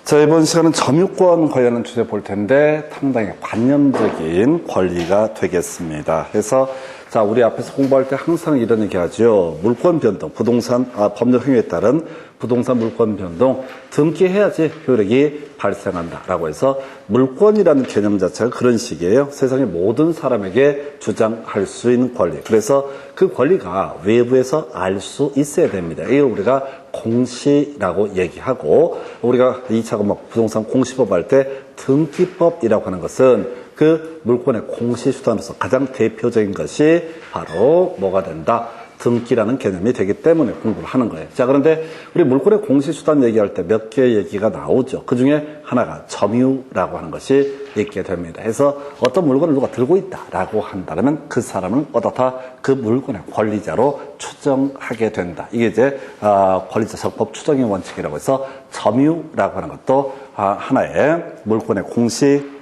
자, 이번 시간은 점유권 관련한 주제 볼 텐데 상당히 관념적인 권리가 되겠습니다. 그래서 자, 우리 앞에서 공부할 때 항상 이런 얘기 하죠. 물권 변동, 법률 행위에 따른 부동산 물권 변동 등기해야지 효력이 발생한다라고 해서 물권이라는 개념 자체가 그런 식이에요. 세상의 모든 사람에게 주장할 수 있는 권리. 그래서 그 권리가 외부에서 알 수 있어야 됩니다. 이걸 우리가 공시라고 얘기하고, 우리가 2차 부동산 공시법 할 때 등기법이라고 하는 것은 그 물권의 공시 수단으로서 가장 대표적인 것이 바로 뭐가 된다? 등기라는 개념이 되기 때문에 공부를 하는 거예요. 자, 그런데 우리 물권의 공시 수단 얘기할 때 몇 개의 얘기가 나오죠. 그 중에 하나가 점유라고 하는 것이 있게 됩니다. 해서 어떤 물건을 누가 들고 있다라고 한다면 그 사람은 어떻다? 그 물건의 권리자로 추정하게 된다. 이게 이제 권리자 적법 추정의 원칙이라고 해서 점유라고 하는 것도 하나의 물권의 공시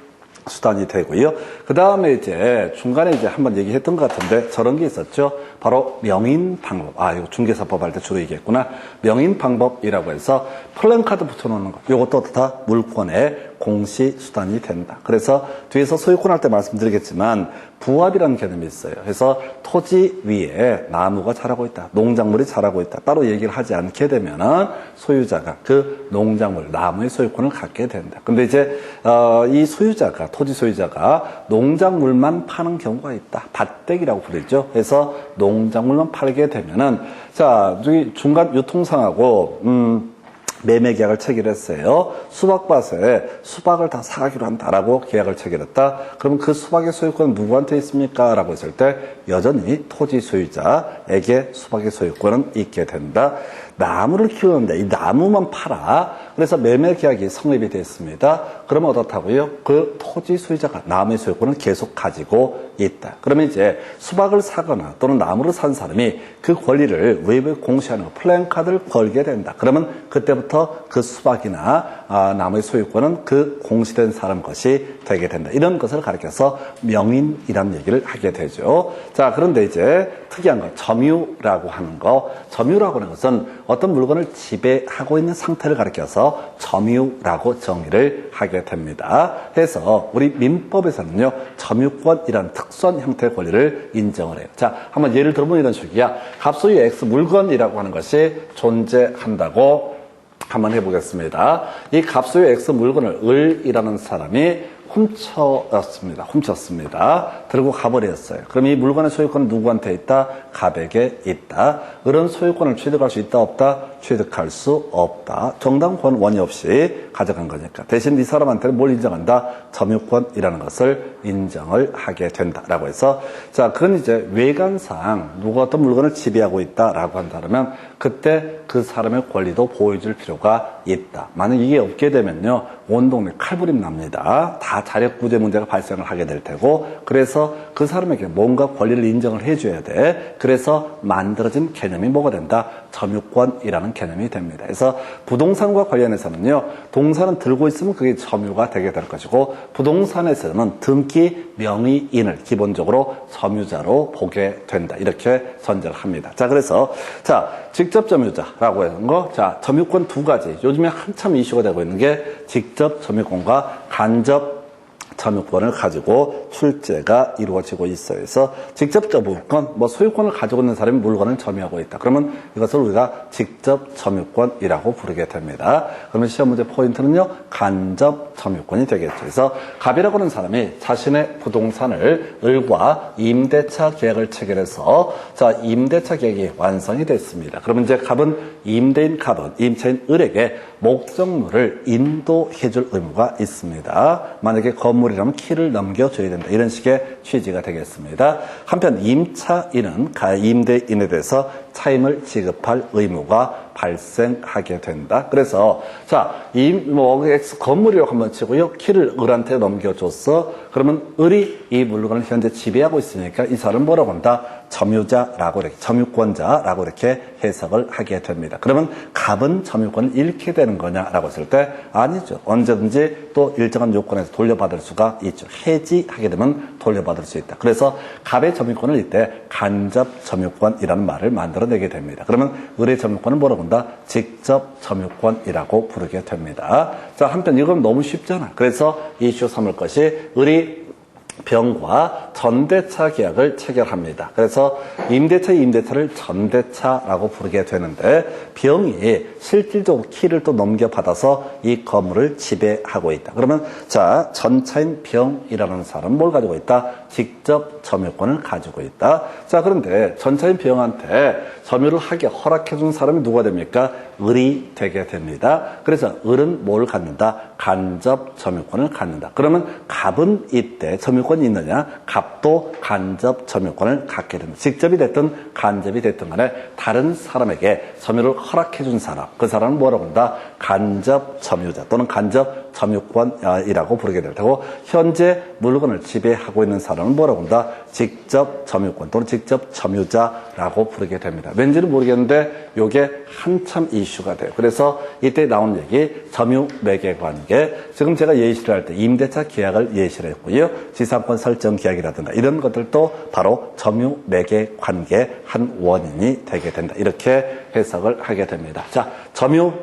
수단이 되고요. 그 다음에 이제 중간에 이제 한번 얘기했던 것 같은데 저런 게 있었죠. 바로 명인 방법. 이거 중개사법 할 때 주로 얘기했구나. 명인 방법이라고 해서 플랜카드 붙여놓는 것. 이것도 다 물권의 공시 수단이 된다. 그래서 뒤에서 소유권 할 때 말씀드리겠지만 부합이라는 개념이 있어요. 그래서 토지 위에 나무가 자라고 있다. 농작물이 자라고 있다. 따로 얘기를 하지 않게 되면은 소유자가 그 농작물, 나무의 소유권을 갖게 된다. 근데 이제 이 소유자가, 토지 소유자가 농작물만 파는 경우가 있다. 밭대기라고 부르죠. 그래서 농작물만 팔게 되면은 자, 저기 중간 유통상하고 매매 계약을 체결했어요. 수박밭에 수박을 다 사가기로 한다라고 계약을 체결했다. 그러면 그 수박의 소유권은 누구한테 있습니까? 라고 했을 때 여전히 토지 소유자에게 수박의 소유권은 있게 된다. 나무를 키우는데 이 나무만 팔아. 그래서 매매 계약이 성립이 됐습니다. 그러면 어떻다고요? 그 토지 소유자가 나무의 소유권을 계속 가지고 있다. 그러면 이제 수박을 사거나 또는 나무를 산 사람이 그 권리를 외부에 공시하는 플랜카드를 걸게 된다. 그러면 그때부터 그 수박이나 나무의 소유권은 그 공시된 사람 것이 되게 된다. 이런 것을 가리켜서 명인이라는 얘기를 하게 되죠. 자, 그런데 이제 특이한 거, 점유라고 하는 거. 점유라고 하는 것은 어떤 물건을 지배하고 있는 상태를 가리켜서 점유라고 정의를 하게 됩니다. 그래서 우리 민법에서는요, 점유권이라는 특수한 형태의 권리를 인정을 해요. 자, 한번 예를 들어보면 이런 식이야. 갑소유 X 물건이라고 하는 것이 존재한다고 한번 해보겠습니다. 이 갑소유 X 물건을 을이라는 사람이 훔쳤습니다. 들고 가버렸어요. 그럼 이 물건의 소유권은 누구한테 있다? 갑에게 있다. 을은 소유권을 취득할 수 있다, 없다? 취득할 수 없다. 정당권 원이 없이 가져간 거니까. 대신 이 사람한테는 뭘 인정한다? 점유권이라는 것을 인정을 하게 된다라고 해서, 자, 그건 이제 외관상 누가 어떤 물건을 지배하고 있다라고 한다면 그때 그 사람의 권리도 보호해줄 필요가 있다. 만약 이게 없게 되면요, 온 동네 칼부림 납니다. 다 자력구제 문제가 발생을 하게 될 테고, 그래서 그 사람에게 뭔가 권리를 인정을 해줘야 돼. 그래서 만들어진 개념이 뭐가 된다? 점유권이라는 개념이 됩니다. 그래서 부동산과 관련해서는요, 동산은 들고 있으면 그게 점유가 되게 될 것이고, 부동산에서는 등기 명의인을 기본적으로 점유자로 보게 된다. 이렇게 전제를 합니다. 자, 그래서 자, 직접 점유자라고 하는 거, 자, 점유권 두 가지. 요즘에 한참 이슈가 되고 있는 게 직접 점유권과 간접 점유권을 가지고 출제가 이루어지고 있어요. 그래서 직접 점유권, 소유권을 가지고 있는 사람이 물건을 점유하고 있다. 그러면 이것을 우리가 직접 점유권이라고 부르게 됩니다. 그러면 시험 문제 포인트는요, 간접 점유권이 되겠죠. 그래서 갑이라고 하는 사람이 자신의 부동산을 을과 임대차 계약을 체결해서, 자, 임대차 계약이 완성이 됐습니다. 그러면 이제 갑은 임차인 을에게 목적물을 인도해줄 의무가 있습니다. 만약에 건물이라면 키를 넘겨줘야 된다. 이런 식의 취지가 되겠습니다. 한편 임차인은 임대인에 대해서 차임을 지급할 의무가 발생하게 된다. 그래서 자, 건물이라고 한번 치고요, 키를 을한테 넘겨줬어. 그러면 을이 이 물건을 현재 지배하고 있으니까 이 사람은 뭐라고 한다? 점유자라고 이렇게, 점유권자라고 이렇게 해석을 하게 됩니다. 그러면 갑은 점유권을 잃게 되는 거냐라고 했을 때 아니죠. 언제든지 또 일정한 요건에서 돌려받을 수가 있죠. 해지하게 되면 돌려받을 수 있다. 그래서 갑의 점유권을 이때 간접 점유권이라는 말을 만들어 내게 됩니다. 그러면 을의 점유권을 뭐라고 한다? 직접 점유권이라고 부르게 됩니다. 자, 한편 이건 너무 쉽잖아. 그래서 이슈 삼을 것이 을이 병과 전대차 계약을 체결합니다. 그래서 임대차를 전대차라고 부르게 되는데 병이 실질적으로 키를 또 넘겨받아서 이 건물을 지배하고 있다. 그러면 자, 전차인 병이라는 사람은 뭘 가지고 있다? 직접 점유권을 가지고 있다. 자, 그런데 전차인 병한테 점유를 하게 허락해준 사람이 누가 됩니까? 을이 되게 됩니다. 그래서 을은 뭘 갖는다? 간접 점유권을 갖는다. 그러면 갑은 이때 점유권이 있느냐? 갑도 간접 점유권을 갖게 됩니다. 직접이 됐든 간접이 됐든 간에 다른 사람에게 점유를 허락해준 사람, 그 사람은 뭐라고 한다? 간접 점유자 또는 간접 점유권이라고 부르게 될 테고, 현재 물건을 지배하고 있는 사람은 뭐라고 한다? 직접 점유권 또는 직접 점유자라고 부르게 됩니다. 왠지는 모르겠는데 이게 한참 이슈가 돼요. 그래서 이때 나온 얘기 점유 매개 관계, 지금 제가 예시를 할 때 임대차 계약을 예시를 했고요. 지상권 설정 계약이라든가 이런 것들도 바로 점유 매개 관계의 한 원인이 되게 된다. 이렇게 해석을 하게 됩니다. 자, 점유라고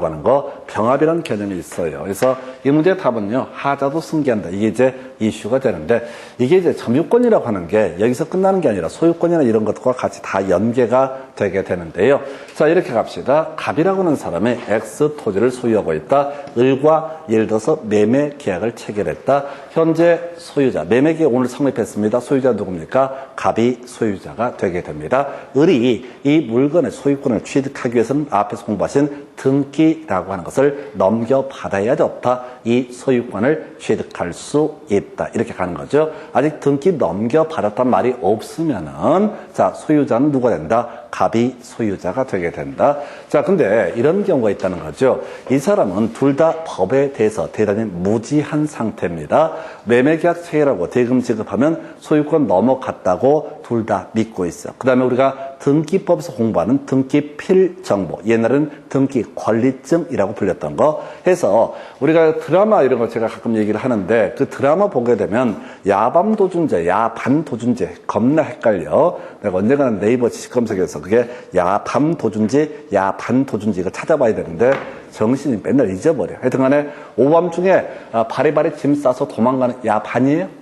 하는 거 병합이라는 개념이 있어요. 그래서 이 문제의 답은요, 하자도 승계한다. 이게 이제 이슈가 되는데, 이게 이제 점유권이라고 하는 게 여기서 끝나는 게 아니라 소유권이나 이런 것과 같이 다 연계가 되게 되는데요. 자, 이렇게 갑시다. 갑이라고 하는 사람이 X 토지를 소유하고 있다. 을과 예를 들어서 매매 계약을 체결했다. 현재 소유자, 매매 계약 오늘 성립했습니다. 소유자 누굽니까? 갑이 소유자가 되게 됩니다. 을이 이 물건의 소유권을 취득하기 위해서는 앞에서 공부하신 등기라고 하는 것을 넘겨받아야지 없다. 이 소유권을 취득할 수 있다. 이렇게 가는 거죠. 아직 등기 넘겨받았단 말이 없으면은, 자, 소유자는 누가 된다? 갑이 소유자가 되게 된다. 자, 근데 이런 경우가 있다는 거죠. 이 사람은 둘 다 법에 대해서 대단히 무지한 상태입니다. 매매계약 체결하고 대금 지급하면 소유권 넘어갔다고 둘 다 믿고 있어. 그 다음에 우리가 등기법에서 공부하는 등기 필정보, 옛날에는 등기 권리증이라고 불렸던 거 해서 우리가 드라마 이런 거 제가 가끔 얘기를 하는데, 그 드라마 보게 되면 야밤도준제, 야반도준제 겁나 헷갈려. 내가 언젠가는 네이버 지식 검색에서 그게 야밤도준지, 야반도준지 이거 찾아봐야 되는데 정신이 맨날 잊어버려. 하여튼 간에 오밤중에 바리바리 짐 싸서 도망가는 야반이에요?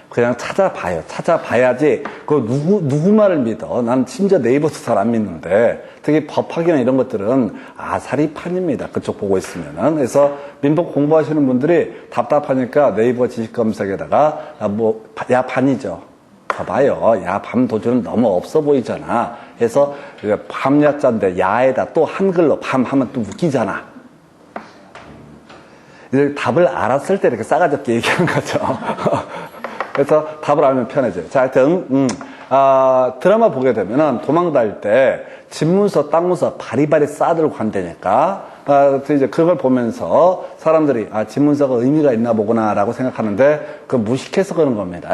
그냥 찾아봐요. 찾아봐야지. 그 누구 말을 믿어? 난 심지어 네이버도 잘 안 믿는데, 특히 법학이나 이런 것들은 아사리판입니다. 그쪽 보고 있으면은. 그래서 민법 공부하시는 분들이 답답하니까 네이버 지식 검색에다가 야반이죠. 봐봐요. 야밤도주는 너무 없어 보이잖아. 해서 밤야자인데 야에다 또 한글로 밤 하면 또 웃기잖아. 이제 답을 알았을 때 이렇게 싸가지 없게 얘기하는 거죠. 그래서 답을 알면 편해져요. 자, 하여튼 드라마 보게 되면은 도망다닐 때 집문서, 땅문서 바리바리 싸들고 간다니까. 이제 그걸 보면서 사람들이 집문서가 의미가 있나 보구나라고 생각하는데, 그 무식해서 그런 겁니다.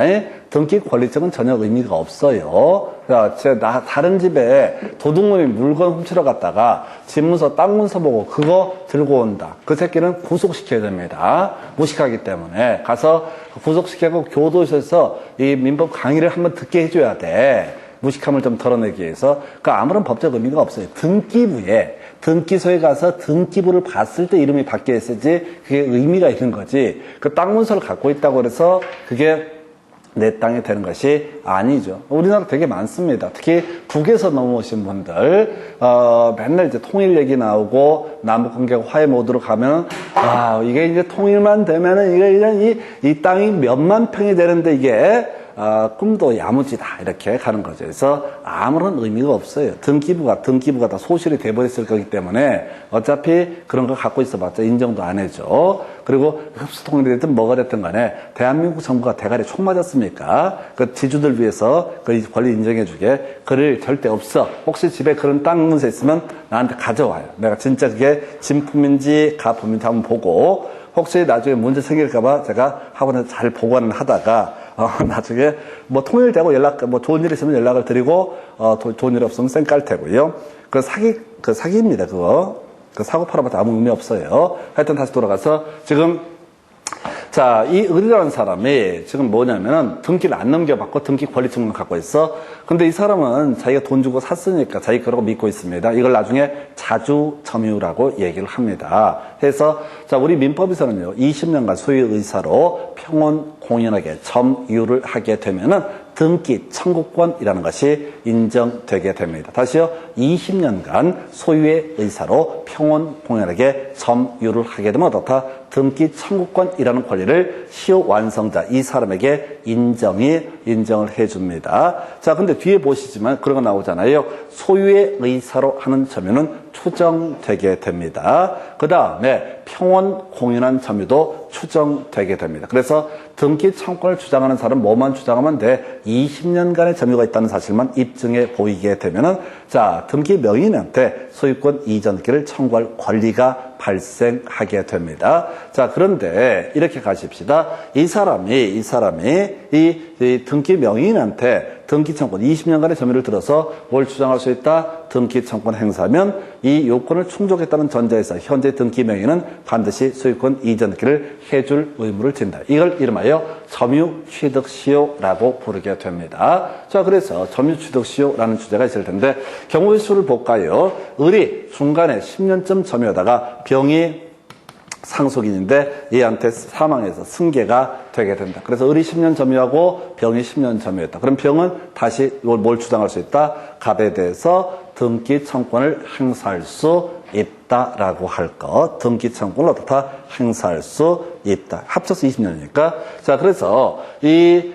등기 권리증은 전혀 의미가 없어요. 다른 집에 도둑놈이 물건 훔치러 갔다가 집문서, 땅문서 보고 그거 들고 온다. 그 새끼는 구속시켜야 됩니다. 무식하기 때문에. 가서 구속시키고 교도소에서 이 민법 강의를 한번 듣게 해줘야 돼. 무식함을 좀 덜어내기 위해서. 그 아무런 법적 의미가 없어요. 등기부에, 등기소에 가서 등기부를 봤을 때 이름이 바뀌어 있어야지 그게 의미가 있는 거지. 그 땅 문서를 갖고 있다고 해서 그게 내 땅이 되는 것이 아니죠. 우리나라 되게 많습니다. 특히 북에서 넘어오신 분들, 맨날 이제 통일 얘기 나오고 남북관계가 화해 모드로 가면, 이게 이제 통일만 되면은 이게 그냥 이 땅이 몇만 평이 되는데 이게 꿈도 야무지다 이렇게 가는 거죠. 그래서 아무런 의미가 없어요. 등기부가 다 소실이 돼버렸을 거기 때문에 어차피 그런 거 갖고 있어봤자 인정도 안 해줘. 그리고 흡수통일이 됐든 뭐가 됐든 간에 대한민국 정부가 대가리 총 맞았습니까? 그 지주들 위해서 그 권리 인정해주게 그럴 절대 없어. 혹시 집에 그런 땅 문서 있으면 나한테 가져와요. 내가 진짜 그게 진품인지 가품인지 한번 보고, 혹시 나중에 문제 생길까봐 제가 학원에서 잘 보관을 하다가 나중에 통일되고 좋은 일 있으면 연락을 드리고, 좋은 일 없으면 쌩 깔 테고요. 사기입니다, 그거. 그 사고 팔아봤자 아무 의미 없어요. 하여튼 다시 돌아가서 지금 자, 이 을이라는 사람이 지금 뭐냐면은 등기를 안 넘겨받고 등기 권리 증명을 갖고 있어. 근데 이 사람은 자기가 돈 주고 샀으니까 자기 그러고 믿고 있습니다. 이걸 나중에 자주 점유라고 얘기를 합니다. 그래서 자, 우리 민법에서는요, 20년간 소유의 의사로 평온 공연하게 점유를 하게 되면은 등기 청구권이라는 것이 인정되게 됩니다. 다시요, 20년간 소유의 의사로 평온 공연하게 점유를 하게 되면 어떻다? 등기 청구권이라는 권리를 시효 완성자 이 사람에게 인정을 해줍니다. 자, 근데 뒤에 보시지만 그런 거 나오잖아요. 소유의 의사로 하는 점유는 추정되게 됩니다. 그 다음에 평온 공연한 점유도 추정되게 됩니다. 그래서 등기 청구권을 주장하는 사람은 뭐만 주장하면 돼? 20년간의 점유가 있다는 사실만 입증해 보이게 되면은 자, 등기 명의인한테 소유권 이전기를 청구할 권리가 발생하게 됩니다. 자, 그런데 이렇게 가십시다. 이 사람이 이 등기 명의인한테 등기 청구권 20년간의 점유를 들어서 뭘 주장할 수 있다? 등기 청구권 행사하면 이 요건을 충족했다는 전제에서 현재 등기 명의는 반드시 소유권 이전기를 해줄 의무를 진다. 이걸 이름하여 점유 취득 시효라고 부르게 됩니다. 자, 그래서 점유 취득 시효라는 주제가 있을 텐데 경우의 수를 볼까요? 을이 중간에 10년쯤 점유하다가 병이 상속인인데 얘한테 사망해서 승계가 되게 된다. 그래서 을이 10년 점유하고 병이 10년 점유했다. 그럼 병은 다시 뭘 주장할 수 있다? 갑에 대해서 등기 청구권을 행사할 수 있다라고 할 것. 등기 청구권을 어떻다? 행사할 수 있다. 합쳐서 20년이니까. 자, 그래서 이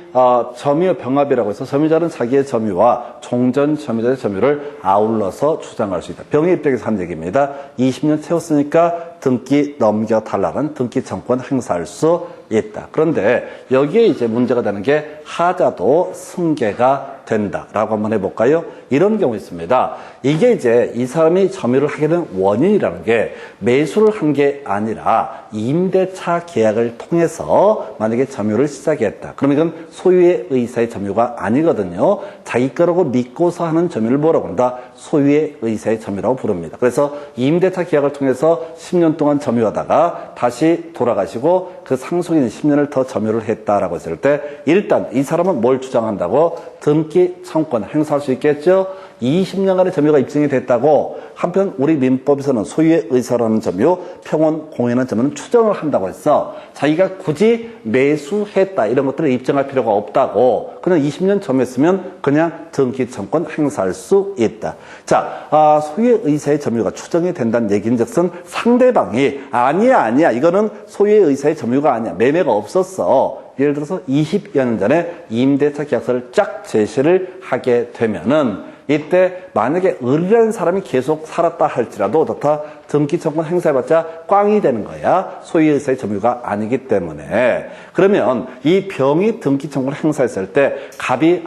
점유 병합이라고 해서 점유자는 자기의 점유와 종전 점유자의 점유를 아울러서 주장할 수 있다. 병의 입장에서 한 얘기입니다. 20년 채웠으니까 등기 넘겨달라는 등기 청구권 행사할 수 있다. 그런데 여기에 이제 문제가 되는 게 하자도 승계가 된다라고 한번 해볼까요? 이런 경우 있습니다. 이게 이제 이 사람이 점유를 하게 된 원인이라는 게 매수를 한 게 아니라 임대차 계약을 통해서 만약에 점유를 시작했다. 그러면 이건 소유의 의사의 점유가 아니거든요. 자기 거라고 믿고서 하는 점유를 뭐라고 한다? 소유의 의사의 점유라고 부릅니다. 그래서 임대차 계약을 통해서 10년 동안 점유하다가 다시 돌아가시고 그 상속인이 10년을 더 점유를 했다라고 했을 때 일단 이 사람은 뭘 주장한다고? 등기 청구권 행사할 수 있겠죠? 20년간의 점유가 입증이 됐다고. 한편 우리 민법에서는 소유의 의사라는 점유, 평온 공연한 점유는 추정을 한다고 했어. 자기가 굳이 매수했다 이런 것들을 입증할 필요가 없다고. 그냥 20년 점유했으면 그냥 등기 청구권 행사할 수 있다. 자, 소유의 의사의 점유가 추정이 된다는 얘기인즉슨 상대방이 아니야 이거는 소유의 의사의 점유가 아니야. 매매가 없었어. 예를 들어서 20여 년 전에 임대차 계약서를 쫙 제시를 하게 되면은 이때 만약에 을이라는 사람이 계속 살았다 할지라도 어떻다? 등기 청구권 행사해봤자 꽝이 되는 거야. 소유의 의사의 점유가 아니기 때문에. 그러면 이 병이 등기 청구권을 행사했을 때 갑이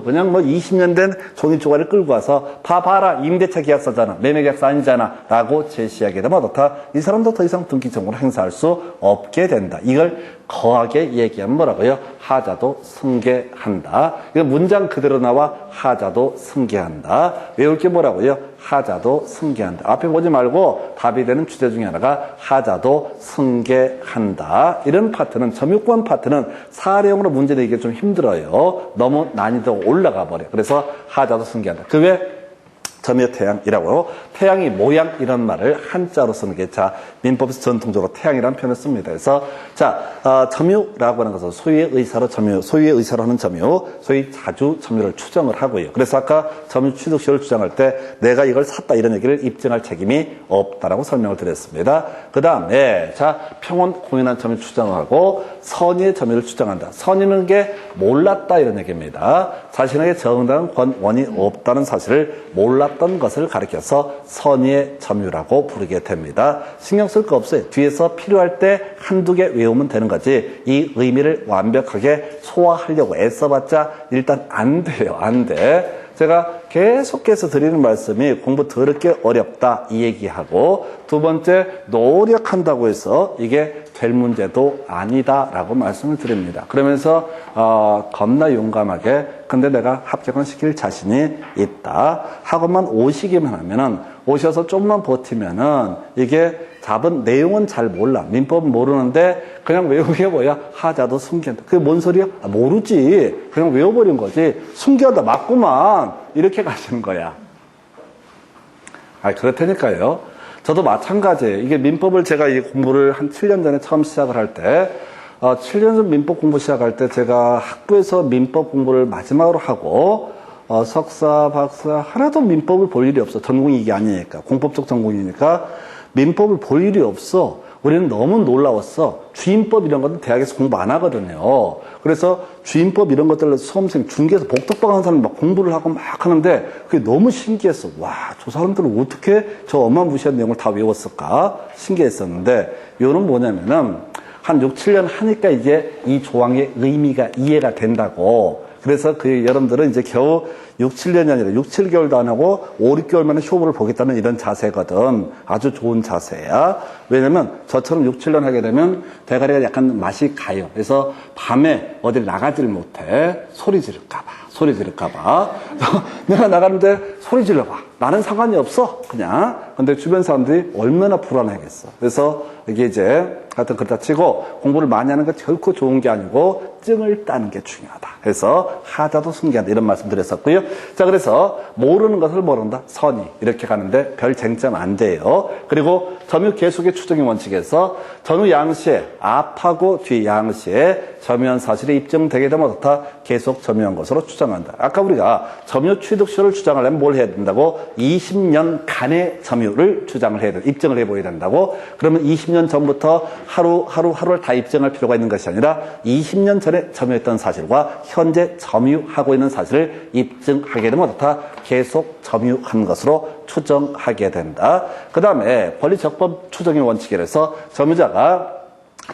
그냥 뭐 20년 된 종이 조각을 끌고 와서 봐라 임대차 계약서잖아. 매매 계약서 아니잖아. 라고 제시하게 되면 어떻다? 이 사람도 더 이상 등기 청구권을 행사할 수 없게 된다. 이걸 거하게 얘기하면 뭐라고요? 하자도 승계한다. 이거 문장 그대로 나와 하자도 승계한다. 외울 게 뭐라고요? 하자도 승계한다. 앞에 보지 말고 답이 되는 주제 중에 하나가 하자도 승계한다. 이런 파트는 점유권 파트는 사례형으로 문제 내기가 좀 힘들어요. 너무 난이도가 올라가 버려. 그래서 하자도 승계한다. 그 외 점유 태양이라고 태양이 모양 이런 말을 한자로 쓰는 게 자 민법에서 전통적으로 태양이라는 표현을 씁니다. 그래서 점유라고 하는 것은 소유의 의사로 점유, 소유의 의사로 하는 점유, 소위 자주 점유를 추정을 하고요. 그래서 아까 점유 취득시효를 주장할 때 내가 이걸 샀다 이런 얘기를 입증할 책임이 없다라고 설명을 드렸습니다. 그 다음에 평온 공연한 점유 추정을 하고 선의의 점유를 주장한다. 선의는 게 몰랐다 이런 얘기입니다. 자신에게 정당한 권원이 없다는 사실을 몰랐던 것을 가리켜서 선의의 점유라고 부르게 됩니다. 신경 쓸 거 없어요. 뒤에서 필요할 때 한두 개 외우면 되는 거지 이 의미를 완벽하게 소화하려고 애써봤자 일단 안 돼요. 안 돼. 제가 계속해서 드리는 말씀이 공부 더럽게 어렵다 이 얘기하고 두 번째 노력한다고 해서 이게 될 문제도 아니다라고 말씀을 드립니다. 그러면서 겁나 용감하게 근데 내가 합격은 시킬 자신이 있다. 학원만 오시기만 하면은 오셔서 좀만 버티면은 이게 잡은 내용은 잘 몰라. 민법은 모르는데 그냥 외우는 게 뭐야? 하자도 숨긴다. 그게 뭔 소리야? 모르지. 그냥 외워버린 거지. 숨겨다 맞구만. 이렇게 가시는 거야. 그렇다니까요. 저도 마찬가지예요. 이게 민법을 제가 이 공부를 한 7년 전에 처음 시작을 할 때, 7년 전 민법 공부 시작할 때 제가 학부에서 민법 공부를 마지막으로 하고, 석사, 박사, 하나도 민법을 볼 일이 없어. 전공이 이게 아니니까. 공법적 전공이니까. 민법을 볼 일이 없어. 우리는 너무 놀라웠어. 주임법 이런 것도 대학에서 공부 안 하거든요. 그래서 주임법 이런 것들을 수험생, 중개에서 복덕방 하는 사람이 막 공부를 하고 막 하는데 그게 너무 신기했어. 와, 저 사람들은 어떻게 저 어마무시한 내용을 다 외웠을까? 신기했었는데, 요는 뭐냐면은 한 6, 7년 하니까 이제 이 조항의 의미가 이해가 된다고. 그래서 여러분들은 이제 겨우 6, 7년이 아니라 6, 7개월도 안 하고 5, 6개월 만에 쇼부를 보겠다는 이런 자세거든. 아주 좋은 자세야. 왜냐면 저처럼 6, 7년 하게 되면 대가리가 약간 맛이 가요. 그래서 밤에 어딜 나가지를 못해. 소리 지를까봐. 내가 나가는데 소리 질러봐. 나는 상관이 없어. 그냥. 근데 주변 사람들이 얼마나 불안하겠어. 그래서 이게 이제 하여튼 그렇다 치고 공부를 많이 하는 건 결코 좋은 게 아니고 증을 따는 게 중요하다. 그래서 하자도 숨겨한다. 이런 말씀 드렸었고요. 자, 그래서 모르는 것을 모른다. 선의. 이렇게 가는데 별 쟁점 안 돼요. 그리고 점유 계속의 추정의 원칙에서 전후 양시에 앞하고 뒤 양시에 점유한 사실이 입증되게 되면 어떻다? 계속 점유한 것으로 추정한다. 아까 우리가 점유 취득시효를 주장하려면 뭘 해야 된다고? 20년간의 점유를 주장을 해야 된다. 입증을 해보여야 된다고? 그러면 20년 전부터 하루를 다 입증할 필요가 있는 것이 아니라 20년 전에 점유했던 사실과 현재 점유하고 있는 사실을 입증하게 되면 어떻다? 계속 점유한 것으로 추정하게 된다. 그 다음에 권리적법 추정의 원칙이라서 점유자가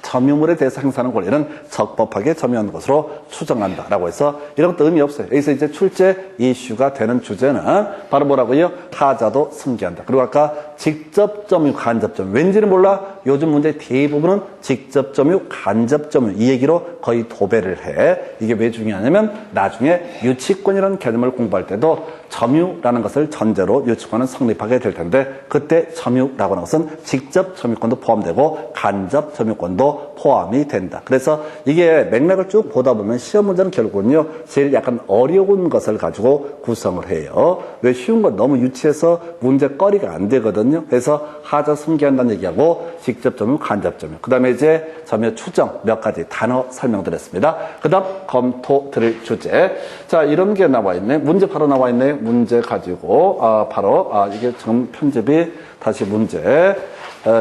점유물에 대해서 행사하는 권리는 적법하게 점유한 것으로 추정한다라고 해서 이런 것도 의미 없어요. 여기서 이제 출제 이슈가 되는 주제는 바로 뭐라고요? 하자도 숨겨한다. 그리고 아까 직접 점유, 간접 점유. 왠지는 몰라. 요즘 문제 대부분은 직접 점유, 간접 점유 이 얘기로 거의 도배를 해. 이게 왜 중요하냐면 나중에 유치권이라는 개념을 공부할 때도 점유라는 것을 전제로 유치권은 성립하게 될 텐데 그때 점유라고 하는 것은 직접 점유권도 포함되고 간접 점유권도 포함이 된다. 그래서 이게 맥락을 쭉 보다 보면 시험 문제는 결국은요 제일 약간 어려운 것을 가지고 구성을 해요. 왜 쉬운 건 너무 유치해서 문제거리가 안 되거든요. 그래서 하자 숨겨한다는 얘기하고 직접 점유, 간접 점유. 그 다음에 이제 점유 추정 몇 가지 단어 설명드렸습니다. 그 다음 검토 드릴 주제. 자, 이런 게 나와 있네. 문제 바로 나와 있네. 문제 가지고 이게 지금 편집이 다시 문제가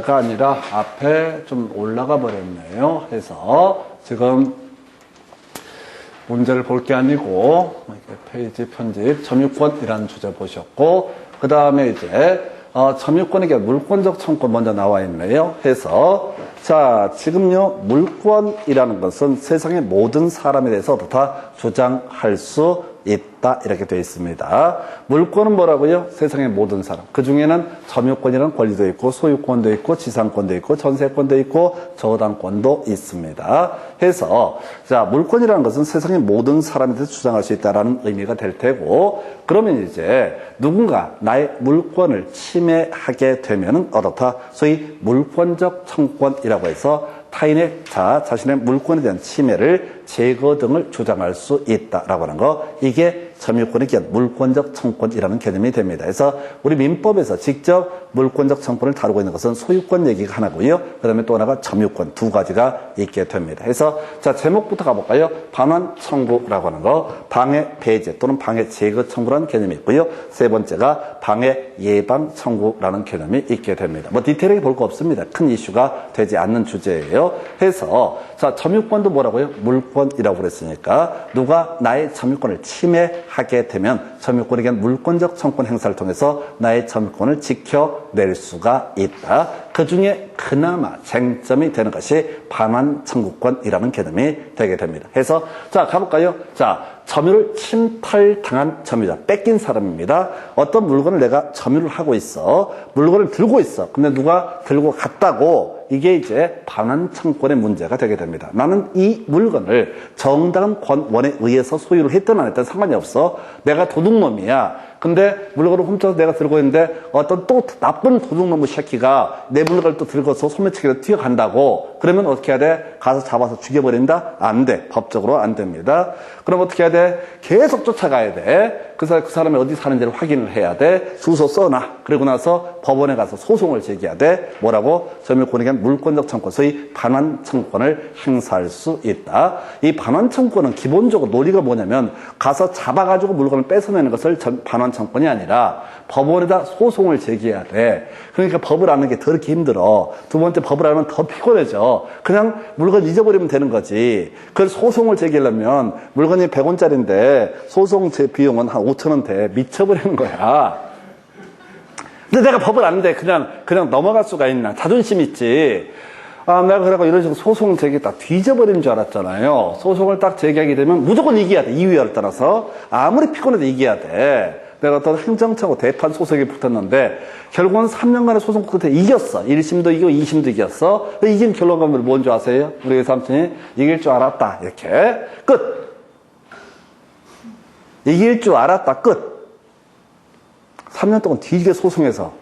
아니라 앞에 좀 올라가 버렸네요. 해서 지금 문제를 볼 게 아니고 페이지 편집 점유권이라는 주제 보셨고 그 다음에 이제 점유권에게 물권적 청권 먼저 나와 있네요. 해서 자, 지금요 물권이라는 것은 세상의 모든 사람에 대해서 어떻다 주장할 수 있다 이렇게 되어 있습니다. 물권은 뭐라고요? 세상의 모든 사람. 그 중에는 점유권이라는 권리도 있고 소유권도 있고 지상권도 있고 전세권도 있고 저당권도 있습니다. 해서 자 물권이라는 것은 세상의 모든 사람에 대해서 주장할 수 있다라는 의미가 될 테고 그러면 이제 누군가 나의 물권을 침해하게 되면은 어떻다? 소위 물권적 청권이라고 해서 타인의 자신의 물권에 대한 침해를 제거 등을 주장할 수 있다라고 하는 거 이게 점유권의 기한 물권적 청권이라는 개념이 됩니다. 그래서 우리 민법에서 직접 물권적 청권을 다루고 있는 것은 소유권 얘기가 하나고요. 그 다음에 또 하나가 점유권 두 가지가 있게 됩니다. 그래서 자 제목부터 가볼까요? 반환 청구라고 하는 거 방해 배제 또는 방해 제거 청구라는 개념이 있고요. 세 번째가 방해 예방 청구라는 개념이 있게 됩니다. 뭐 디테일하게 볼 거 없습니다. 큰 이슈가 되지 않는 주제예요. 해서 자 점유권도 뭐라고요? 물권이라고 그랬으니까 누가 나의 점유권을 침해하게 되면 점유권에게 물권적 청권 행사를 통해서 나의 점유권을 지켜낼 수가 있다. 그 중에 그나마 쟁점이 되는 것이 반환 청구권이라는 개념이 되게 됩니다. 해서 자 가볼까요? 자 점유를 침탈당한 점유자, 뺏긴 사람입니다. 어떤 물건을 내가 점유를 하고 있어. 물건을 들고 있어. 근데 누가 들고 갔다고 이게 이제 반환 청구권의 문제가 되게 됩니다. 나는 이 물건을 정당한 권원에 의해서 소유를 했든 안 했든 상관이 없어. 내가 도둑놈이야. 근데 물건을 훔쳐서 내가 들고 있는데 어떤 또 나쁜 도둑놈의 새끼가 내 물건을 또 들고서 소매치기로 뛰어간다고. 그러면 어떻게 해야 돼? 가서 잡아서 죽여버린다? 안 돼. 법적으로 안 됩니다. 그럼 어떻게 해야 돼? 계속 쫓아가야 돼. 그 사람이 어디 사는지를 확인을 해야 돼. 주소 써놔. 그리고 나서 법원에 가서 소송을 제기해야 돼. 뭐라고? 점유권에 대한 물권적 청구, 소위 반환 청구권을 행사할 수 있다. 이 반환 청구권은 기본적으로 논리가 뭐냐면 가서 잡아가지고 물건을 뺏어내는 것을 반환 청구권이 아니라 법원에다 소송을 제기해야 돼. 그러니까 법을 아는 게 더 이렇게 힘들어. 두 번째, 법을 알면 더 피곤해져. 그냥 물건 잊어버리면 되는 거지. 그걸 소송을 제기하려면 물건이 100원짜리인데 소송 제 비용은 한 5,000원 돼. 미쳐버리는 거야. 근데 내가 법을 아는데 그냥 넘어갈 수가 있나. 자존심 있지. 아, 내가 그래서 이런 식으로 소송 제기 딱 뒤져버리는 줄 알았잖아요. 소송을 딱 제기하게 되면 무조건 이겨야 돼. 이유에 따라서. 아무리 피곤해도 이겨야 돼. 내가 어떤 행정처하고 대판 소송에 붙었는데 결국은 3년간의 소송 끝에 이겼어. 1심도 이기고 2심도 이겼어. 이긴 결론가 뭔지 아세요? 우리 삼촌이 이길 줄 알았다. 이렇게. 끝. 이길 줄 알았다. 끝. 3년 동안 뒤지게 소송해서.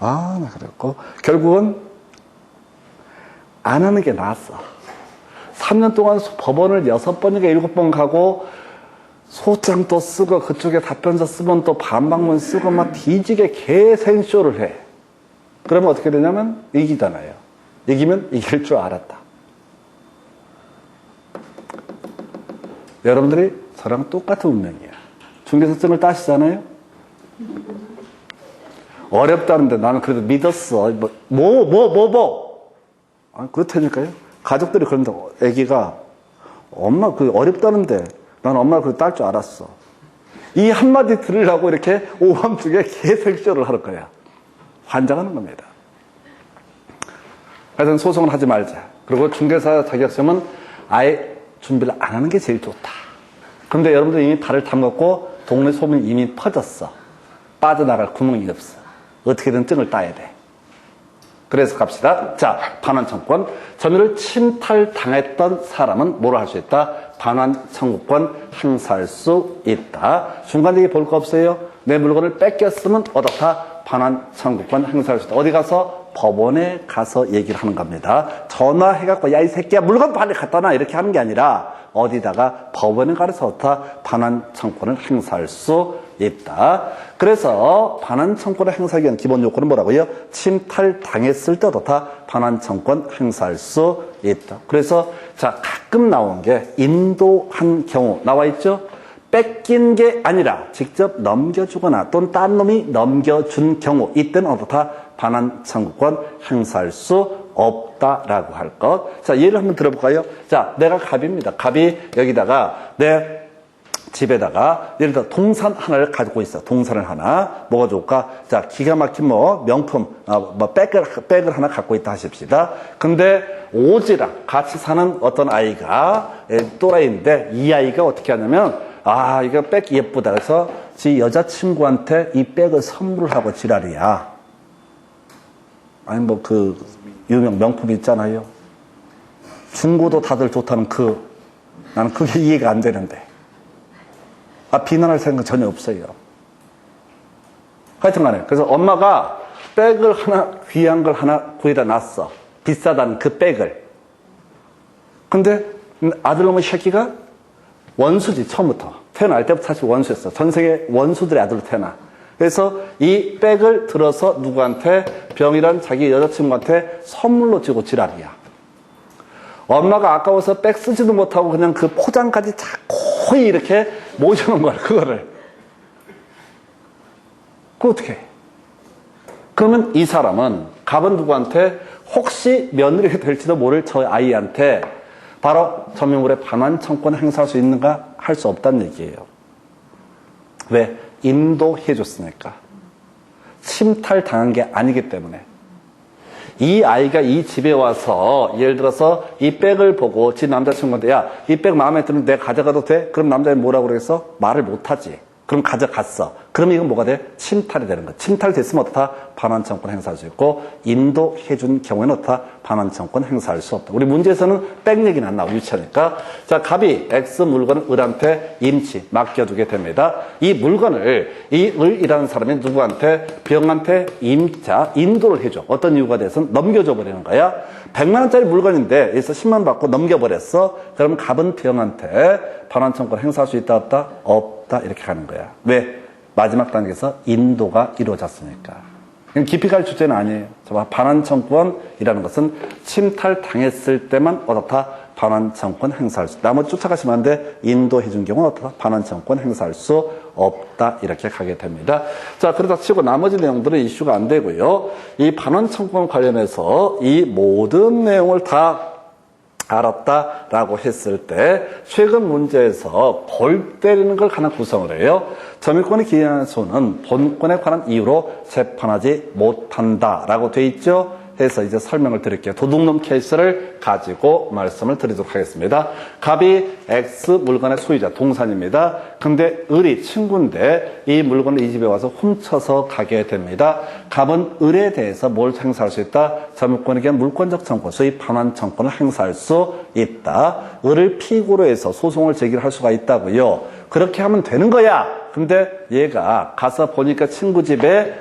아, 나 그랬고. 결국은 안 하는 게 나았어. 3년 동안 법원을 6번인가 7번 가고 소장도 쓰고 그쪽에 답변서 쓰면 또 반박문 쓰고 막 뒤지게 개생쇼를 해. 그러면 어떻게 되냐면 이기잖아요. 이기면 이길 줄 알았다. 여러분들이 저랑 똑같은 운명이야. 중개사증을 따시잖아요. 어렵다는데 나는 그래도 믿었어. 아, 그렇다니까요. 가족들이 그런다. 애기가 엄마 그 어렵다는데 난 엄마 그거 딸 줄 알았어. 이 한마디 들으려고 이렇게 오밤중에 개생쇼를 하는 거야. 환장하는 겁니다. 하여튼 소송을 하지 말자. 그리고 중개사 자격시험은 아예 준비를 안 하는 게 제일 좋다. 그런데 여러분들 이미 발을 담갔고 동네 소문이 이미 퍼졌어. 빠져나갈 구멍이 없어. 어떻게든 증을 따야 돼. 그래서 갑시다. 자, 반환 청구권. 점유를 침탈당했던 사람은 뭐를 할 수 있다? 반환 청구권 행사할 수 있다. 중간에 볼 거 없어요? 내 물건을 뺏겼으면 어떻다? 반환 청구권 행사할 수 있다. 어디 가서? 법원에 가서 얘기를 하는 겁니다. 전화해갖고 야, 이 새끼야 물건 빨리 갖다 놔 이렇게 하는 게 아니라 어디다가 법원에 가서 어떻다? 반환 청구권을 행사할 수 있다. 그래서 반환 청구권을 행사하기 위한 기본 요건은 뭐라고요? 침탈당했을 때 어떻다? 반환 청구권 행사할 수 있다. 그래서 자, 가끔 나온 게 인도한 경우 나와 있죠? 뺏긴 게 아니라 직접 넘겨주거나 또는 딴 놈이 넘겨준 경우 이때는 어떻다? 반환 청구권 행사할 수 없다라고 할 것. 자, 예를 한번 들어볼까요? 자, 내가 갑입니다. 갑이 여기다가 내 집에다가 예를 들어 동산 하나를 가지고 있어. 동산을 하나. 뭐가 좋을까? 자, 기가 막힌 명품, 백을 하나 갖고 있다 하십시다. 근데 오지랑 같이 사는 어떤 아이가 또라이인데 이 아이가 어떻게 하냐면 아, 이거 백 예쁘다. 그래서 지 여자친구한테 이 백을 선물을 하고 지랄이야. 아니, 뭐, 유명 명품 있잖아요. 중고도 다들 좋다는 나는 그게 이해가 안 되는데. 아, 비난할 생각 전혀 없어요. 하여튼 간에. 그래서 엄마가 백을 하나, 귀한 걸 하나 구해다 놨어. 비싸다는 그 백을. 근데 아들놈의 새끼가 원수지, 처음부터. 태어날 때부터 사실 원수였어. 전 세계 원수들의 아들로 태어나. 그래서 이 백을 들어서 누구한테 병이란 자기 여자친구한테 선물로 주고 지랄이야. 엄마가 아까워서 백 쓰지도 못하고 그냥 그 포장까지 자꾸 이렇게 모셔놓은 거야, 그거를. 그거 어떻게 해? 그러면 이 사람은 갑은 누구한테 혹시 며느리가 될지도 모를 저 아이한테 바로 점유물의 반환 청구권을 행사할 수 있는가? 할 수 없다는 얘기예요. 왜? 인도해 줬으니까. 침탈당한 게 아니기 때문에. 이 아이가 이 집에 와서 예를 들어서 이 백을 보고 지 남자친구한테 야, 이 백 마음에 들면 내가 가져가도 돼? 그럼 남자는 뭐라고 그러겠어? 말을 못하지. 그럼 가져갔어. 그러면 이건 뭐가 돼? 침탈이 되는 거야. 침탈됐으면 어떻다? 반환청권 행사할 수 있고, 인도해준 경우에는 어떻다? 반환청권 행사할 수 없다. 우리 문제에서는 백 얘기는 안 나오고 유치하니까. 자, 갑이 X 물건을 을한테 임치, 맡겨두게 됩니다. 이 물건을, 이 을이라는 사람이 누구한테? 병한테 임자, 인도를 해줘. 어떤 이유가 돼서는 넘겨줘 버리는 거야. 100만 원짜리 물건인데, 여기서 10만 원 받고 넘겨버렸어. 그럼 갑은 병한테 반환청권 행사할 수 있다, 없다? 없다. 이렇게 가는 거야. 왜? 마지막 단계에서 인도가 이루어졌으니까. 깊이 갈 주제는 아니에요. 반환청권이라는 것은 침탈당했을 때만 어떻다? 반환청권 행사할 수. 나머지 쫓아가시면 안 돼. 인도해준 경우는 어떻다? 반환청권 행사할 수 없다. 이렇게 가게 됩니다. 자, 그러다 치고 나머지 내용들은 이슈가 안 되고요. 이 반환청권 관련해서 이 모든 내용을 다 알았다라고 했을 때 최근 문제에서 골 때리는 걸 하나 구성을 해요. 점유권의 기한소는 본권에 관한 이유로 재판하지 못한다라고 돼 있죠. 해서 이제 설명을 드릴게요. 도둑놈 케이스를 가지고 말씀을 드리도록 하겠습니다. 갑이 X 물건의 소유자, 동산입니다. 근데 을이 친구인데 이 물건을 이 집에 와서 훔쳐서 가게 됩니다. 갑은 을에 대해서 뭘 행사할 수 있다? 점유권에게 물권적 청구, 소위 반환청권을 행사할 수 있다. 을을 피고로 해서 소송을 제기할 수가 있다고요. 그렇게 하면 되는 거야. 근데 얘가 가서 보니까 친구 집에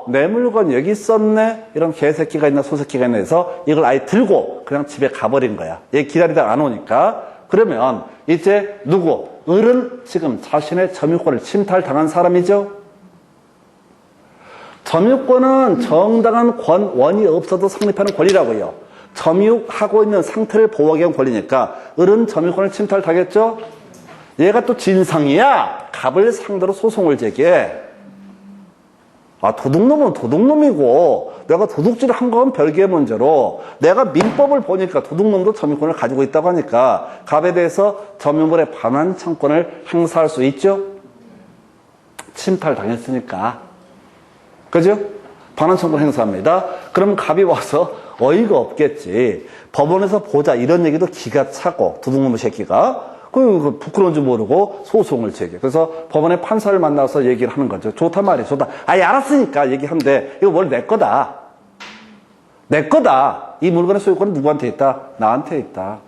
내 물건 여기 있었네? 이런 개새끼가 있나 소새끼가 있나 해서 이걸 아예 들고 그냥 집에 가버린 거야. 얘 기다리다가 안 오니까. 그러면 이제 누구? 을은 지금 자신의 점유권을 침탈당한 사람이죠. 점유권은 정당한 원이 없어도 성립하는 권리라고요. 점유하고 있는 상태를 보호하기 위한 권리니까 을은 점유권을 침탈당했죠. 얘가 또 진상이야. 갑을 상대로 소송을 제기해. 도둑놈은 도둑놈이고 내가 도둑질을 한 건 별개의 문제로 내가 민법을 보니까 도둑놈도 점유권을 가지고 있다고 하니까 갑에 대해서 점유물의 반환청권을 행사할 수 있죠. 침탈당했으니까. 그죠? 반환청권 행사합니다. 그럼 갑이 와서 어이가 없겠지. 법원에서 보자 이런 얘기도 기가 차고 도둑놈의 새끼가 그 부끄러운 줄 모르고 소송을 제기해. 그래서 법원의 판사를 만나서 얘기를 하는 거죠. 좋단 말이에요. 좋다. 알았으니까 얘기하는데 이거 뭘 내 거다. 내 거다. 이 물건의 소유권은 누구한테 있다? 나한테 있다.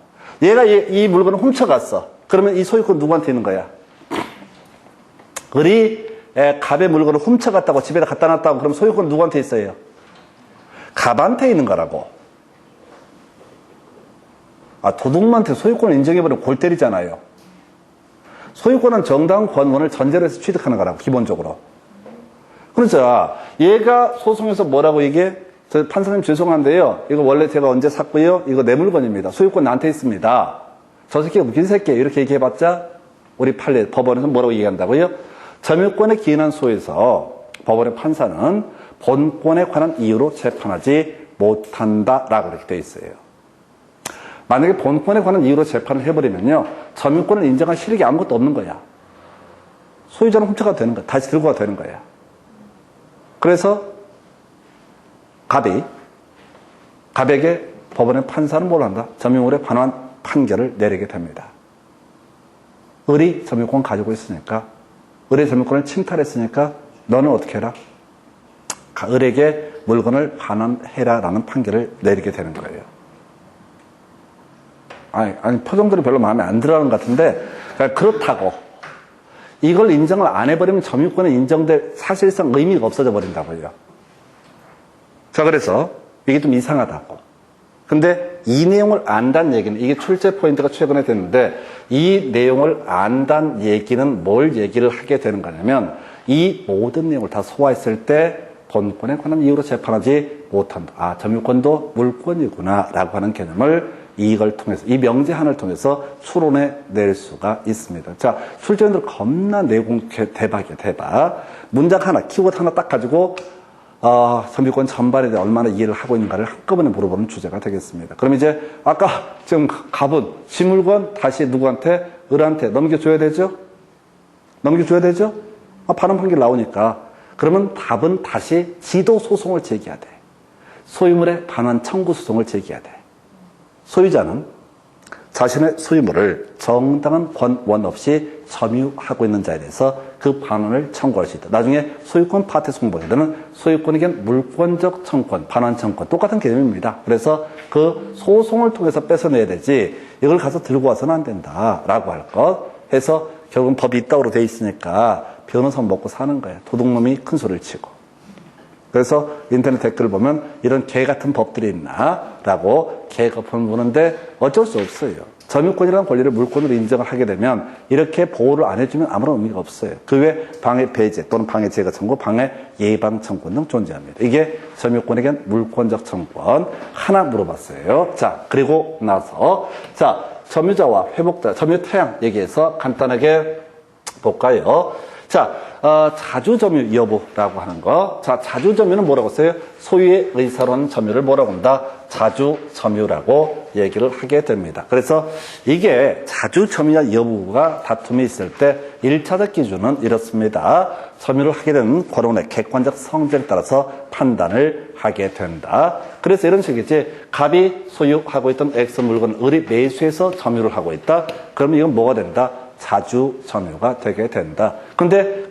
얘가 이 물건을 훔쳐갔어. 그러면 이 소유권은 누구한테 있는 거야? 을이 갑의 물건을 훔쳐갔다고 집에다 갖다 놨다고 그럼 소유권은 누구한테 있어요? 갑한테 있는 거라고. 도둑놈한테 소유권을 인정해버리면 골 때리잖아요. 소유권은 정당한 권원을 전제로 해서 취득하는 거라고, 기본적으로. 그렇죠. 얘가 소송에서 뭐라고 얘기해? 판사님 죄송한데요. 이거 원래 제가 언제 샀고요. 이거 내 물건입니다. 소유권 나한테 있습니다. 저 새끼가 웃긴 새끼예요. 이렇게 얘기해봤자 우리 판례 법원에서 뭐라고 얘기한다고요? 점유권에 기인한 소에서 법원의 판사는 본권에 관한 이유로 재판하지 못한다라고 이렇게 돼 있어요. 만약에 본권에 관한 이유로 재판을 해버리면요. 점유권을 인정할 실력이 아무것도 없는 거야. 소유자는 훔쳐가도 되는 거야. 다시 들고 가도 되는 거야. 그래서 갑에게 법원의 판사는 뭘 한다? 점유물의 반환 판결을 내리게 됩니다. 을이 점유권 가지고 있으니까 을의 점유권을 침탈했으니까 너는 어떻게 해라? 을에게 물건을 반환해라라는 판결을 내리게 되는 거예요. 아니 표정들이 별로 마음에 안 들어하는 것 같은데 그렇다고 이걸 인정을 안 해버리면 점유권은 인정될 사실상 의미가 없어져 버린다고요. 자, 그래서 이게 좀 이상하다고. 근데 이 내용을 안다는 얘기는 이게 출제 포인트가 최근에 됐는데 이 내용을 안다는 얘기는 뭘 얘기를 하게 되는 거냐면 이 모든 내용을 다 소화했을 때 본권에 관한 이유로 재판하지 못한다. 점유권도 물권이구나 라고 하는 개념을 이걸 통해서, 이 명제하나를 통해서 추론해낼 수가 있습니다. 자, 출제원들 겁나 내공 대박이야, 대박. 문장 하나, 키워드 하나 딱 가지고, 점유권 전반에 대해 얼마나 이해를 하고 있는가를 한꺼번에 물어보는 주제가 되겠습니다. 그럼 이제, 아까 지금 갑은 지 물건 다시 누구한테? 을한테 넘겨줘야 되죠? 넘겨줘야 되죠? 반환 판결 나오니까. 그러면 답은 다시 지도 소송을 제기해야 돼. 소유물의 반환 청구 소송을 제기해야 돼. 소유자는 자신의 소유물을 정당한 권원 없이 점유하고 있는 자에 대해서 그 반환을 청구할 수 있다. 나중에 소유권 파트에서 공부하게 되는 소유권에겐 물권적 청구권, 반환 청구권 똑같은 개념입니다. 그래서 그 소송을 통해서 뺏어내야 되지 이걸 가서 들고 와서는 안 된다라고 할 것 해서 결국은 법이 있다고 돼 있으니까 변호사 먹고 사는 거야. 도둑놈이 큰 소리를 치고. 그래서 인터넷 댓글을 보면 이런 개 같은 법들이 있나? 라고 개거품을 보는데 어쩔 수 없어요. 점유권이라는 권리를 물권으로 인정을 하게 되면 이렇게 보호를 안 해주면 아무런 의미가 없어요. 그 외에 방해 배제 또는 방해 제거 청구, 방해 예방 청구권 등 존재합니다. 이게 점유권에겐 물권적 청구권 하나 물어봤어요. 자, 그리고 나서 자, 점유자와 회복자, 점유 태양 얘기해서 간단하게 볼까요? 자, 자주 점유 여부라고 하는 거. 자, 자주 점유는 뭐라고 써요? 소유의 의사로는 점유를 뭐라고 한다? 자주 점유라고 얘기를 하게 됩니다. 그래서 이게 자주 점유와 여부가 다툼이 있을 때 1차적 기준은 이렇습니다. 점유를 하게 되는 권원의 객관적 성질에 따라서 판단을 하게 된다. 그래서 이런 식이지. 갑이 소유하고 있던 X 물건 을이 매수해서 점유를 하고 있다. 그러면 이건 뭐가 된다? 자주 점유가 되게 된다. 그런데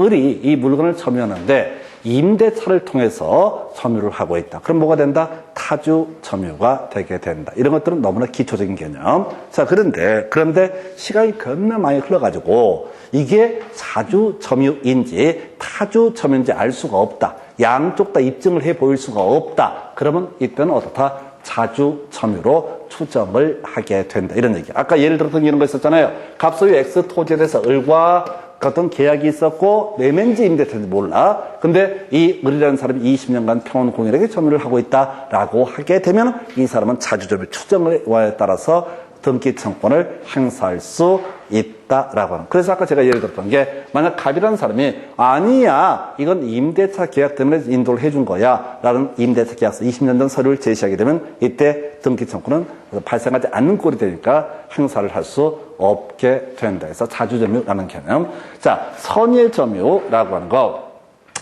을이 이 물건을 점유하는데 임대차를 통해서 점유를 하고 있다. 그럼 뭐가 된다? 타주 점유가 되게 된다. 이런 것들은 너무나 기초적인 개념. 자, 그런데 시간이 겁나 많이 흘러가지고 이게 자주 점유인지 타주 점유인지 알 수가 없다. 양쪽 다 입증을 해 보일 수가 없다. 그러면 이때는 어떻다? 자주 점유로 추정을 하게 된다. 이런 얘기. 아까 예를 들어서 이런 거 있었잖아요. 갑소유 X 토지에 대해서 을과 어떤 계약이 있었고 매매인지 임대차인지 몰라. 근데 이 을이라는 사람이 20년간 평온 공연에게 점유를 하고 있다라고 하게 되면 이 사람은 자주 점유 추정에 따라서 등기 청구권을 행사할 수 있다라고 하는. 그래서 아까 제가 예를 들었던 게 만약 갑이라는 사람이 아니야 이건 임대차 계약 때문에 인도를 해준 거야 라는 임대차 계약서 20년 전 서류를 제시하게 되면 이때 등기 청구는 발생하지 않는 꼴이 되니까 행사를 할 수 없게 된다. 그래서 자주점유라는 개념. 자, 선의의 점유라고 하는 거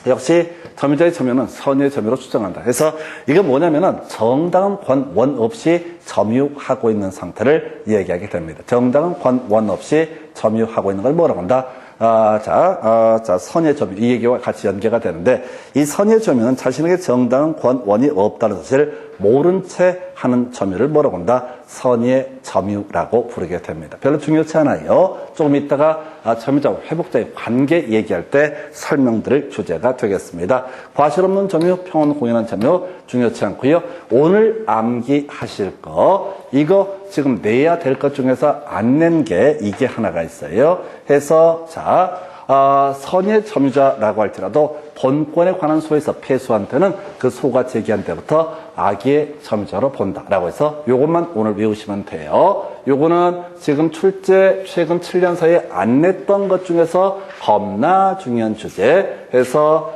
역시 점유자의 점유는 선의의 점유로 추정한다. 그래서 이게 뭐냐면은 정당한 권원 없이 점유하고 있는 상태를 얘기하게 됩니다. 정당한 권원 없이 점유하고 있는 걸 뭐라고 한다? 자, 선의 점유. 이 얘기와 같이 연계가 되는데, 이 선의 점유는 자신에게 정당한 권원이 없다는 사실을 모른 채 하는 점유를 뭐라고 한다? 선의 점유라고 부르게 됩니다. 별로 중요치 않아요. 조금 이따가 점유자와 회복자의 관계 얘기할 때 설명드릴 주제가 되겠습니다. 과실 없는 점유, 평온 공연한 점유 중요치 않고요. 오늘 암기하실 거, 이거 지금 내야 될 것 중에서 안 낸 게 이게 하나가 있어요. 해서 선의 점유자라고 할지라도 본권에 관한 소에서 패소한 때는 그 소가 제기한 때부터 악의 점유자로 본다라고 해서 요것만 오늘 외우시면 돼요. 요거는 지금 출제 최근 7년 사이에 안 냈던 것 중에서 겁나 중요한 주제. 해서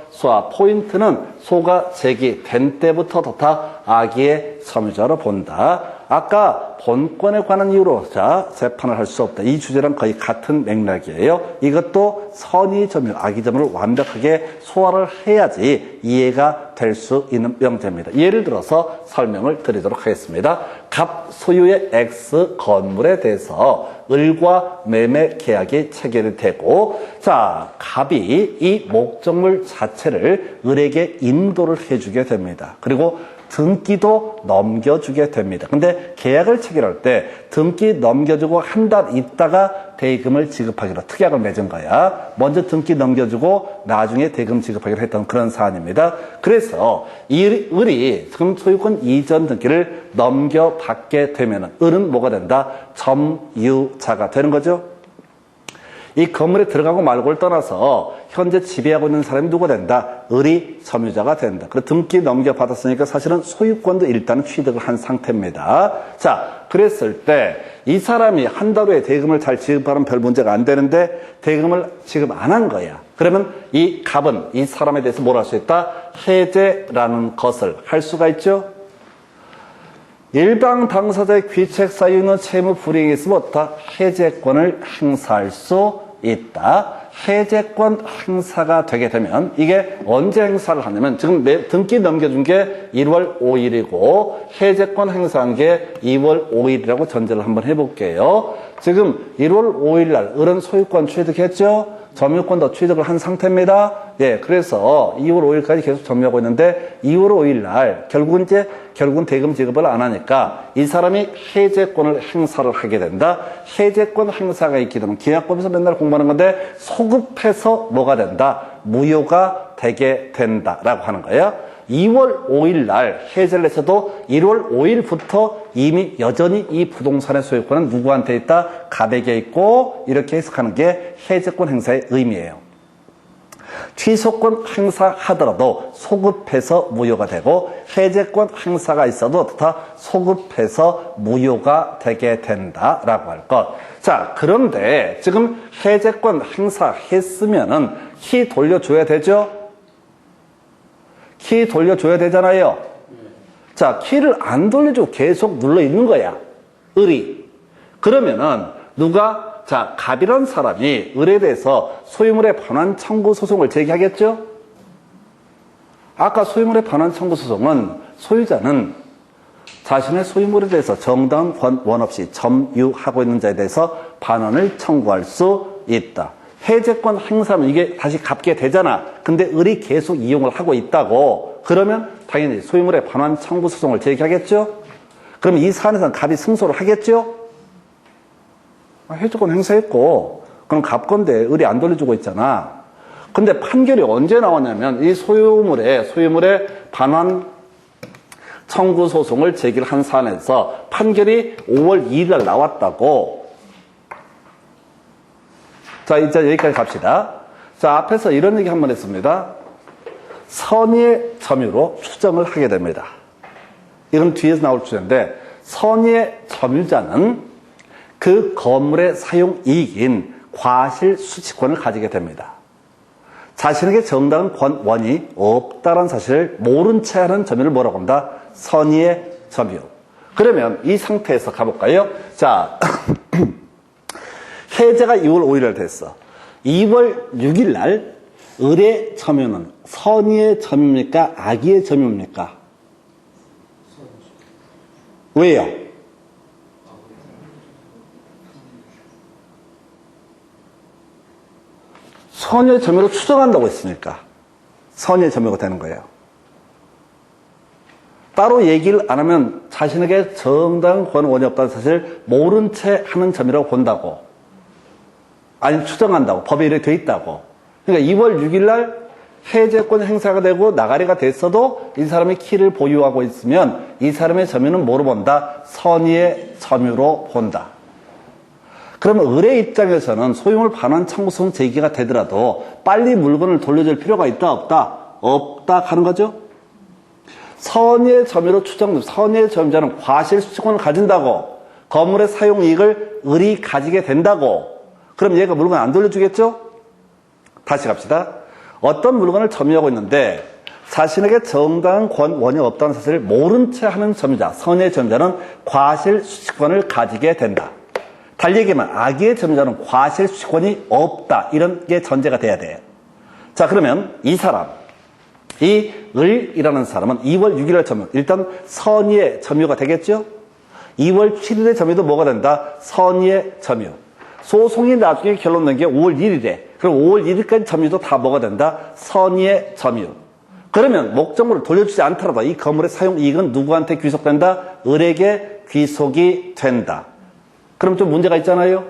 포인트는 소가 제기된 때부터 다 악의 점유자로 본다. 아까 본권에 관한 이유로 재판을 할 수 없다. 이 주제랑 거의 같은 맥락이에요. 이것도 선의 점유, 악의 점유를 완벽하게 소화를 해야지 이해가 될 수 있는 명제입니다. 예를 들어서 설명을 드리도록 하겠습니다. 갑 소유의 X 건물에 대해서 을과 매매 계약이 체결이 되고, 갑이 이 목적물 자체를 을에게 인도를 해주게 됩니다. 그리고 등기도 넘겨주게 됩니다. 근데 계약을 체결할 때 등기 넘겨주고 한 달 있다가 대금을 지급하기로 특약을 맺은 거야. 먼저 등기 넘겨주고 나중에 대금 지급하기로 했던 그런 사안입니다. 그래서 이 을이 소유권 이전 등기를 넘겨받게 되면 을은 뭐가 된다? 점유자가 되는 거죠. 이 건물에 들어가고 말고를 떠나서 현재 지배하고 있는 사람이 누가 된다? 을이 점유자가 된다. 그리고 등기 넘겨받았으니까 사실은 소유권도 일단 취득을 한 상태입니다. 그랬을 때 이 사람이 한 달 후에 대금을 잘 지급하면 별 문제가 안 되는데 대금을 지급 안 한 거야. 그러면 이 갑은 이 사람에 대해서 뭘 할 수 있다? 해제라는 것을 할 수가 있죠. 일방 당사자의 귀책 사유는 채무 불이행이 있으면 어떻다? 해제권을 행사할 수 있다. 해제권 행사가 되게 되면 이게 언제 행사를 하냐면 지금 등기 넘겨준 게 1월 5일이고 해제권 행사한 게 2월 5일이라고 전제를 한번 해볼게요. 지금 1월 5일 날 을은 소유권 취득했죠? 점유권도 취득을 한 상태입니다. 예, 그래서 2월 5일까지 계속 점유하고 있는데 2월 5일 날 결국은 대금 지급을 안 하니까 이 사람이 해제권을 행사를 하게 된다. 해제권 행사가 있게 되면 계약법에서 맨날 공부하는 건데 소급해서 뭐가 된다? 무효가 되게 된다라고 하는 거예요. 2월 5일 날 해제를 했어도 1월 5일부터 이미 여전히 이 부동산의 소유권은 누구한테 있다? 갑에게 있고 이렇게 해석하는 게 해제권 행사의 의미예요. 취소권 행사하더라도 소급해서 무효가 되고 해제권 행사가 있어도 다 소급해서 무효가 되게 된다라고 할 것. 자, 그런데 지금 해제권 행사했으면은 키 돌려줘야 되죠? 키 돌려줘야 되잖아요. 자, 키를 안 돌려주고 계속 눌러 있는 거야. 을이. 그러면은 누가 갑이란 사람이 을에 대해서 소유물의 반환 청구 소송을 제기하겠죠? 아까 소유물의 반환 청구 소송은 소유자는 자신의 소유물에 대해서 정당한 원 없이 점유하고 있는 자에 대해서 반환을 청구할 수 있다. 해제권 행사하면 이게 다시 갚게 되잖아. 근데 을이 계속 이용을 하고 있다고. 그러면 당연히 소유물의 반환 청구 소송을 제기하겠죠? 그럼 이 사안에서는 갑이 승소를 하겠죠? 해제권 행사했고, 그럼 갚 건데 을이 안 돌려주고 있잖아. 근데 판결이 언제 나왔냐면 이 소유물의 반환 청구 소송을 제기를 한 사안에서 판결이 5월 2일 날 나왔다고. 자, 이제 여기까지 갑시다. 자, 앞에서 이런 얘기 한번 했습니다. 선의의 점유로 추정을 하게 됩니다. 이건 뒤에서 나올 주제인데, 선의의 점유자는 그 건물의 사용 이익인 과실 수취권을 가지게 됩니다. 자신에게 정당한 원이 없다는 사실을 모른 채 하는 점유를 뭐라고 합니다? 선의의 점유. 그러면 이 상태에서 가볼까요? 자, 해제가 2월 5일 날 됐어. 2월 6일 날 을의 점유는 선의의 점유입니까? 악의의 점유입니까? 왜요? 선의의 점유로 추정한다고 했으니까 선의의 점유가 되는 거예요. 따로 얘기를 안 하면 자신에게 정당한 권원이 없다는 사실을 모른 채 하는 점이라고 본다고. 아니, 추정한다고. 법에 이렇게 돼 있다고. 그러니까 2월 6일 날 해제권 행사가 되고 나가리가 됐어도 이 사람이 키를 보유하고 있으면 이 사람의 점유는 뭐로 본다? 선의의 점유로 본다. 그러면 을의 입장에서는 소유물 반환 청구 소송 제기가 되더라도 빨리 물건을 돌려줄 필요가 있다, 없다? 없다 하는 거죠. 선의의 점유로 선의의 점유자는 과실 수취권을 가진다고. 건물의 사용 이익을 을이 가지게 된다고. 그럼 얘가 물건 안 돌려주겠죠? 다시 갑시다. 어떤 물건을 점유하고 있는데 자신에게 정당한 원이 없다는 사실을 모른 채 하는 점유자, 선의의 점유자는 과실 수취권을 가지게 된다. 달리 얘기하면 악의의 점유자는 과실 수취권이 없다. 이런 게 전제가 돼야 돼요. 자, 그러면 이 사람, 이 을이라는 사람은 2월 6일에 점유, 일단 선의의 점유가 되겠죠? 2월 7일에 점유도 뭐가 된다? 선의의 점유. 소송이 나중에 결론 낸 게 5월 1일에. 그럼 5월 1일까지 점유도 다 뭐가 된다? 선의의 점유. 그러면 목적물을 돌려주지 않더라도 이 건물의 사용 이익은 누구한테 귀속된다? 을에게 귀속이 된다. 그럼 좀 문제가 있잖아요?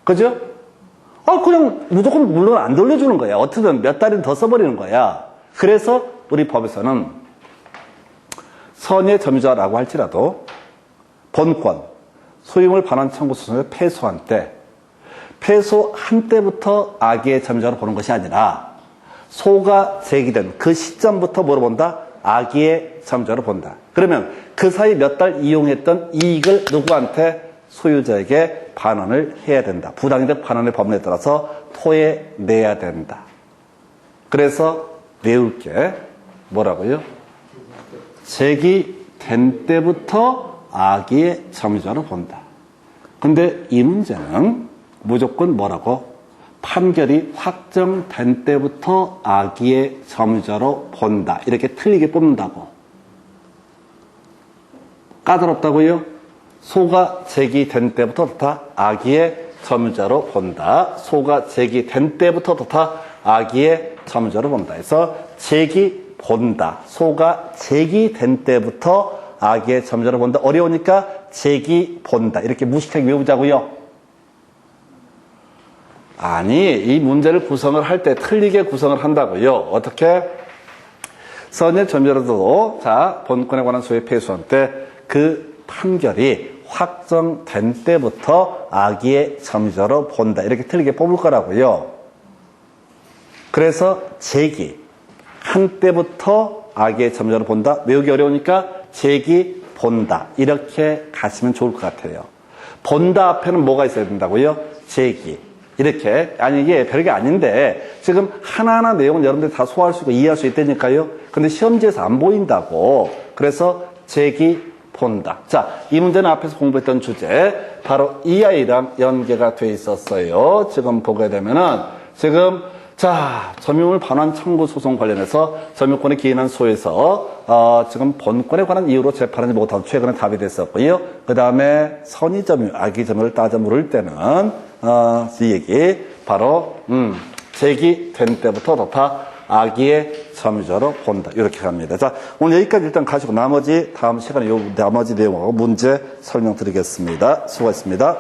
그죠? 그냥 무조건 물론 안 돌려주는 거야. 어떻게든 몇 달은 더 써버리는 거야. 그래서 우리 법에서는 선의의 점유자라고 할지라도 본권, 소유물 반환 청구 소송을 패소한 때, 패소한 때부터 악의의 점유자로 보는 것이 아니라 소가 제기된 그 시점부터 뭐로 본다? 악의의 점유자로 본다. 그러면 그 사이 몇 달 이용했던 이익을 누구한테? 소유자에게 반환을 해야 된다. 부당이득 반환의 법률에 따라서 토해내야 된다. 그래서 외울 게 뭐라고요? 제기된 때부터 악의의 점유자로 본다. 근데 이 문제는 무조건 뭐라고? 판결이 확정된 때부터 악의의 점유자로 본다. 이렇게 틀리게 뽑는다고. 까다롭다고요? 소가 제기된 때부터 다 악의의 점유자로 본다. 소가 제기된 때부터 다 악의의 점유자로 본다. 그래서 제기 본다. 소가 제기된 때부터 악의의 점유자로 본다. 어려우니까 제기 본다. 이렇게 무식하게 외우자고요. 아니, 이 문제를 구성을 할 때 틀리게 구성을 한다고요. 어떻게? 선의 점유자로도 자, 본권에 관한 소의 패소한 때 그 판결이 확정된 때부터 악의의 점유자로 본다. 이렇게 틀리게 뽑을 거라고요. 그래서 제기 한 때부터 악의의 점유자로 본다. 외우기 어려우니까 제기 본다. 이렇게 가시면 좋을 것 같아요. 본다 앞에는 뭐가 있어야 된다고요? 제기. 이렇게. 아니, 이게 별게 아닌데, 지금 하나하나 내용은 여러분들이 다 소화할 수 있고 이해할 수 있다니까요? 근데 시험지에서 안 보인다고. 그래서 제기 본다. 자, 이 문제는 앞에서 공부했던 주제, 바로 이 아이랑 연계가 돼 있었어요. 지금 보게 되면은, 지금, 자, 점유물 반환 청구 소송 관련해서 점유권에 기인한 소에서, 지금 본권에 관한 이유로 재판하지 못하고 최근에 답이 됐었고요. 그 다음에 선의점유, 악의점유를 따져 물을 때는, 이 얘기, 바로, 제기된 때부터 다 악의의 점유자로 본다. 이렇게 갑니다. 자, 오늘 여기까지 일단 가시고 나머지 다음 시간에 요 나머지 내용하고 문제 설명드리겠습니다. 수고하셨습니다.